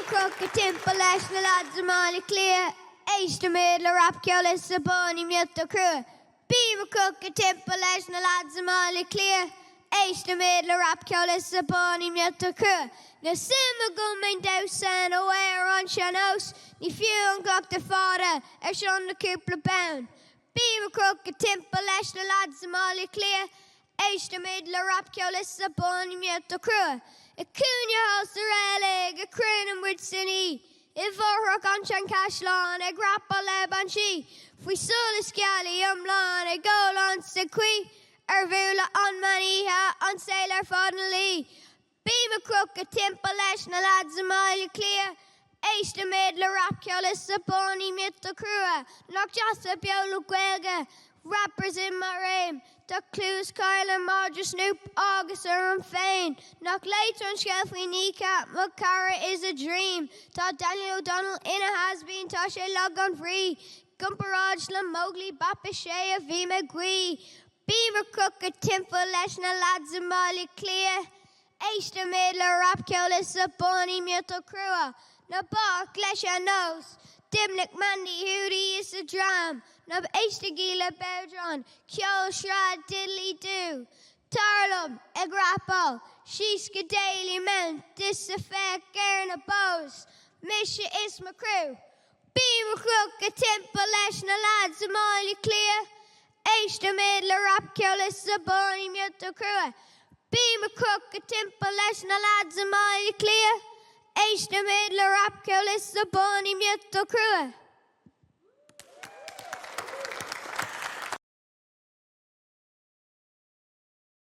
Bíomh croch a timpeall leis na lads a Bhaile Cliath, éiste méid le Rapcheol is sa bánaí miot a crua. Bíomh croch a timpeall leis na lads a Bhaile Cliath, éiste méid le Rapcheol is sa bánaí miot a crua. Na sim a gommain dausan ó éir an sean ós, ní fiú an gach de fada sean na cúpla bán. Bíomh croch a timpeall leis na lads a Bhaile Cliath, éiste méid le Rapcheol is sa bánaí miot a crua. I cúne hos ar eile, a crún an bhuid sinní, I bhórach an sean caisleán, ag rappa leb an si, faoi sola scialaí iomláin, ag ggólan sa cuí, ar bhúla an maníthe, an saoil ar fád na lí. Bíomh croch a timpeall leis na lads a Bhaile Cliath, éiste méid le Rapcheol is sa bánaí miot a crua, nach just a beol le gaeilge, rappers in my réim, tá clús Kyle and Marge Snoop agus ar an féin, nach leit an scelf faoi kneecap, má cara is a dream, tá Daniel O'Donnell ina has-been, tá sé lag an bhrí, gumparráid le Mowgli bapa sé a bhí me gui. Bíomh croch a timpeall leis na lads a Bhaile Cliath, éiste méid le Rapcheol is sa bánaí miot a crua, na bach leis an nós, Dimnic Mandy Hootie is a dram, Nab éiste gíle Beudron, Ceol Shrad diddly do. Tarlum, ag rapal, She's Daily Men, Dis a feck na bows, Misha is my crew. Bíomh croch a timpeall leis na lads a Bhaile Cliath, éiste méid le Rapcheol is sa bánaí miot a crua. Bíomh croch a timpeall leis na lads a Bhaile Cliath, éiste méid le Rapcheol is sa bánaí miot a crua.